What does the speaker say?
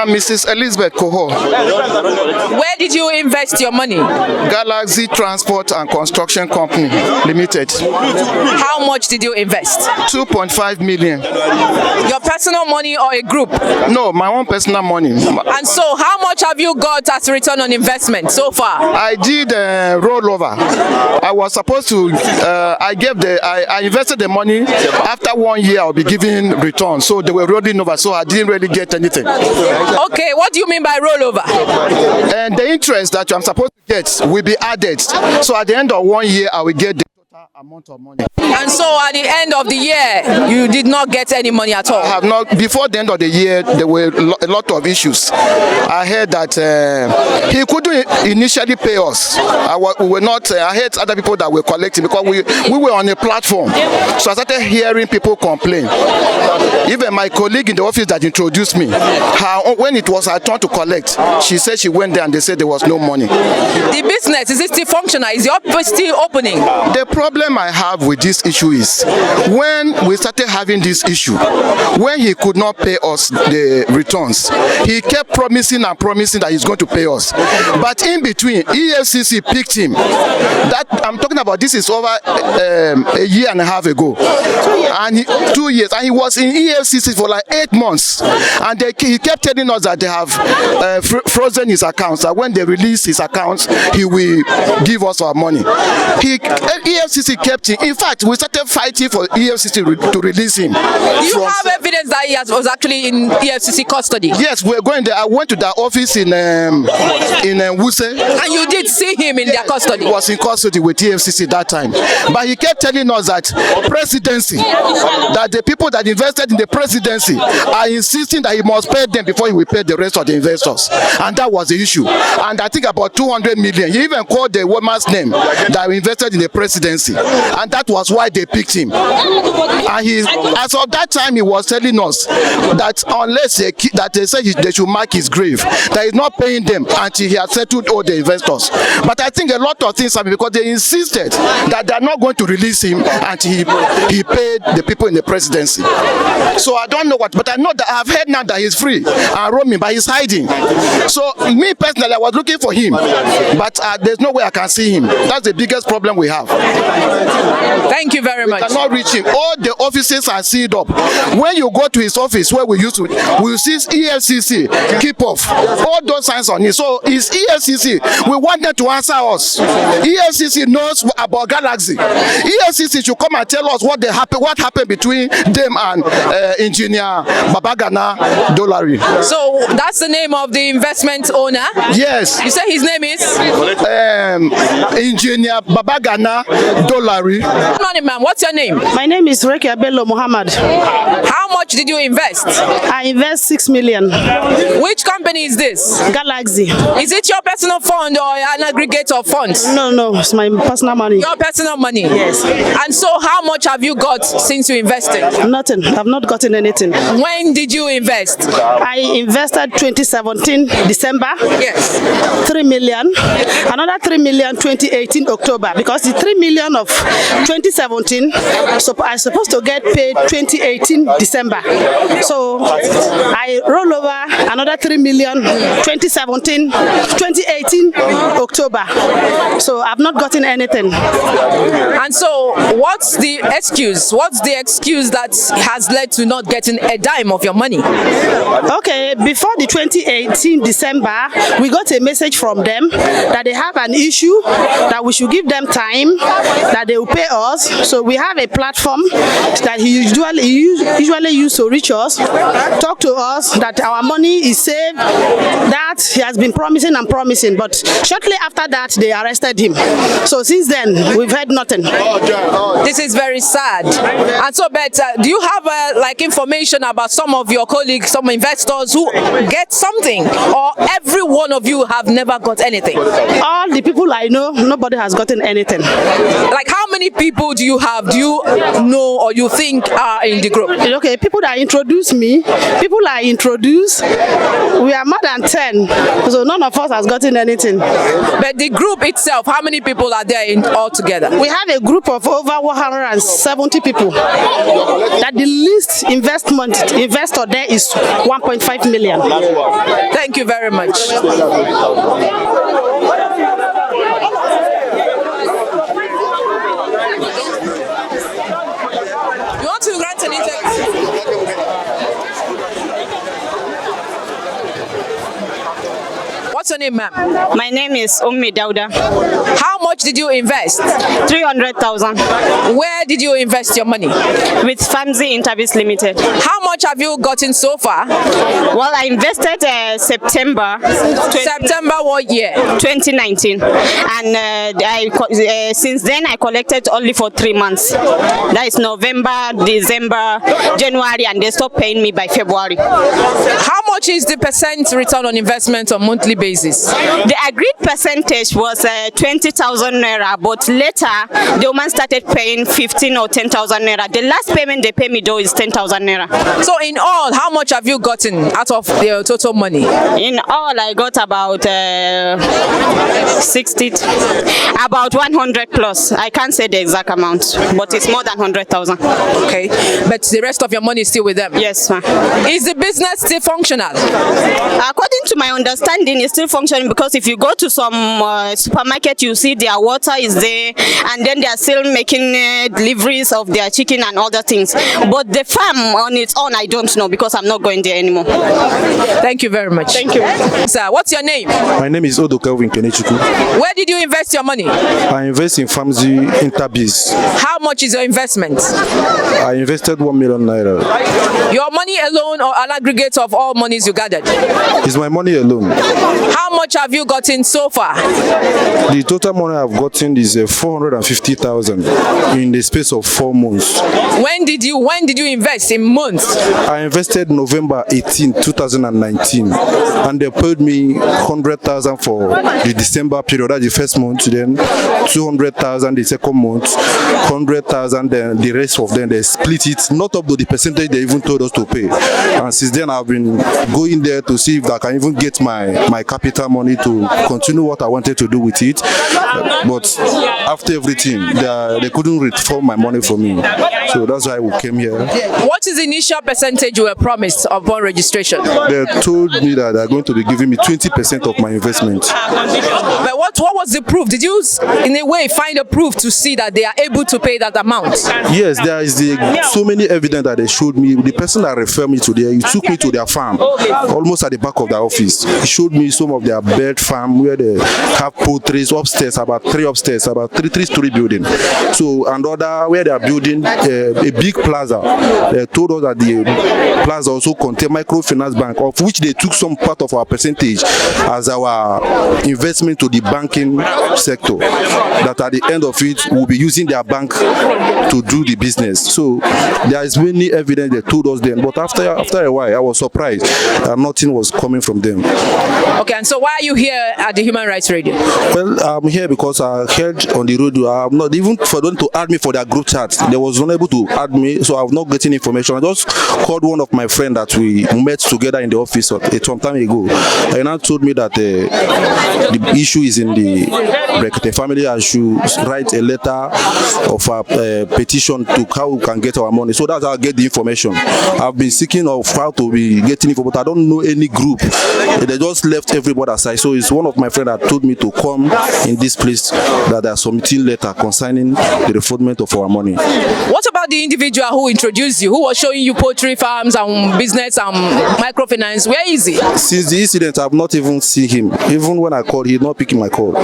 I'm Mrs. Elizabeth Koho. Where did you invest your money? Galaxy Transport and Construction Company Limited. How much did you invest? 2.5 million. Your personal money or a group? No, my own personal money. And so how much have you got as return on investment so far? I did rollover. I was supposed to, I invested the money. After 1 year, I'll be giving return. So they were rolling over, so I didn't really get anything. Okay, what do you mean by rollover? And the interest that I'm supposed to get will be added. So at the end of 1 year, I will get the total amount of money. And so at the end of the year, you did not get any money at all? I have not. Before the end of the year, there were a lot of issues. I heard that he couldn't initially pay us. We were not. I heard other people that were collecting because we were on a platform. So I started hearing people complain. Even my colleague in the office that introduced me, when it was her turn to collect, she said she went there and they said there was no money. The business, is it still functional? Is your office still opening? The problem I have with this issue is when we started having this issue, when he could not pay us the returns, he kept promising and promising that he's going to pay us. But in between, EFCC picked him. That I'm talking about, this is over a year and a half ago, and 2 years, and he was in EFCC for like 8 months, and he kept telling us that they have frozen his accounts, that when they release his accounts, he will give us our money. EFCC kept him. In fact, we started fighting for EFCC to release him. Do you have evidence that he was actually in EFCC custody? Yes, we're going there. I went to their office in Wuse. And you did see him in their custody? He was in custody with EFCC that time. But he kept telling us that presidency, that the people that invested in the presidency are insisting that he must pay them before he will pay the rest of the investors. And that was the issue. And I think about 200 million. He even called the woman's name that invested in the presidency. And that was why they picked him. And as of that time, he was telling us that unless they said they should mark his grave, that he's not paying them until he has settled all the investors. But I think a lot of things happened because they insisted that they're not going to release him until he paid the people in the presidency. So I don't know what, but I know that I've heard now that he's free and roaming, but he's hiding. So me personally, I was looking for him, but there's no way I can see him. That's the biggest problem we have. Thank you very much. We cannot reach him. All the offices are sealed up. When you go to his office where we used to, we see EFCC, keep off. All those signs on it. So it's EFCC. We want them to answer us. EFCC knows about Galaxy. EFCC should come and tell us what happened between them and engineer Babagana Dolari. So that's the name of the investment owner? Yes. You say his name is? Engineer Babagana Dolari. Good morning, ma'am. What's your name? My name is Rekia Bello Muhammad. How much did you invest? I invest 6 million. Which company is this? Galaxy. Is it your personal fund or an aggregate of funds? No, it's my personal money. Your personal money? Yes. And so how much have you got since you invested? Nothing. I've not gotten anything. When did you invest? I invested 2017 December. Yes. 3 million. Another 3 million 2018 October, because the 3 million of 2017, so I supposed to get paid 2018 December. So I roll over another 3 million 2017, 2018 October. So I've not gotten anything. And so what's the excuse? What's the excuse that has led to not getting a dime of your money? Okay, before the 2018 December, we got a message from them that they have an issue, that we should give them time, that they will pay us. So we have a platform that he usually use to reach us, talk to us that our money is saved, that he has been promising and promising, but shortly after that they arrested him. So since then we've heard nothing. This is very sad. And so, but do you have like information about some of your colleagues, some investors who get something, or every one of you have never got anything? All the people I know, nobody has gotten anything. Like how many people do you have? Do you know or you think are in the group? Okay, people that introduce me, people I introduce, we are more than 10, so none of us has gotten anything. But the group itself, how many people are there in all together? We have a group of over 170 people. That the least investor there is 1.5 million. Thank you very much. You want to grant an interview? What's your name, ma'am? My name is Ummi Dauda. How much did you invest? 300,000 Where did you invest your money? with Famzi Interbiz Limited. How much have you gotten so far? Well, I invested September What year? 2019, and since then I collected only for 3 months. That is November, December, January, and they stopped paying me by February. How much is the percent return on investment on monthly basis? The agreed percentage was 20,000 naira, but later the woman started paying 15 or 10,000 naira. The last payment they pay me though is 10,000 naira. So in all, how much have you gotten out of the total money? In all, I got about 60, about 100 plus. I can't say the exact amount, but it's more than 100,000. Okay, but the rest of your money is still with them? Yes, ma'am. Is the business still functional? According to my understanding, it's still functioning because if you go to some supermarket, you see their water is there, and then they are still making deliveries of their chicken and other things. But the farm on its own, I don't know because I'm not going there anymore. Thank you very much. Thank you. Sir, what's your name? My name is Odo Kelvin Kenechukwu. Where did you invest your money? I invest in Famzi Interbiz. How much is your investment? I invested 1 million naira. Your money alone or an aggregate of all monies you gathered? It's my money alone. How much have you gotten so far? The total money I've gotten is 450,000 in the space of 4 months. When did you invest in months? I invested November 18, 2019, and they paid me 100,000 for the December period, that's the first month, then 200,000 the second month, 100,000, then the rest of them they split it, not up to the percentage they even told us to pay. And since then I've been going there to see if I can even get my capital money to continue what I wanted to do with it. But after everything, they couldn't reform my money for me. So that's why we came here. What is the initial percentage you were promised upon registration? They told me that they're going to be giving me 20% of my investment. But what was the proof? Did you, in a way, find a proof to see that they are able to pay that amount? Yes, there is so many evidence that they showed me. The person that referred me to there, he took me to their farm, almost at the back of their office. He showed me some of their bird farm where they have poultry upstairs, about three-story building. So another where they are building a big plaza. They told us that the plaza also contains microfinance bank, of which they took some part of our percentage as our investment to the banking sector. That at the end of it, we'll be using their bank to do the business. So there is many evidence they told us then. But after a while, I was surprised that nothing was coming from them. Okay, and so why are you here at the Human Rights Radio? Well, I'm here because I heard on the radio. I'm not even for them to add me for their group chat. They was unable to add me, so I'm not getting information. I just called one of my friends that we met together in the office some time ago, and I told me that the issue is in the family. I should write a letter of a petition to how we can get our money. So that's how I get the information. I've been seeking of how to be getting info, but I don't know any group. They just left everybody aside. So it's one of my friends that told me to come in this place that they are submitting letter concerning the refundment of our money. What about the individual who introduced you, who was showing you poultry farms and business and microfinance? Where is he? Since the incident, I've not even seen him. Even when I called, he's not picking my call.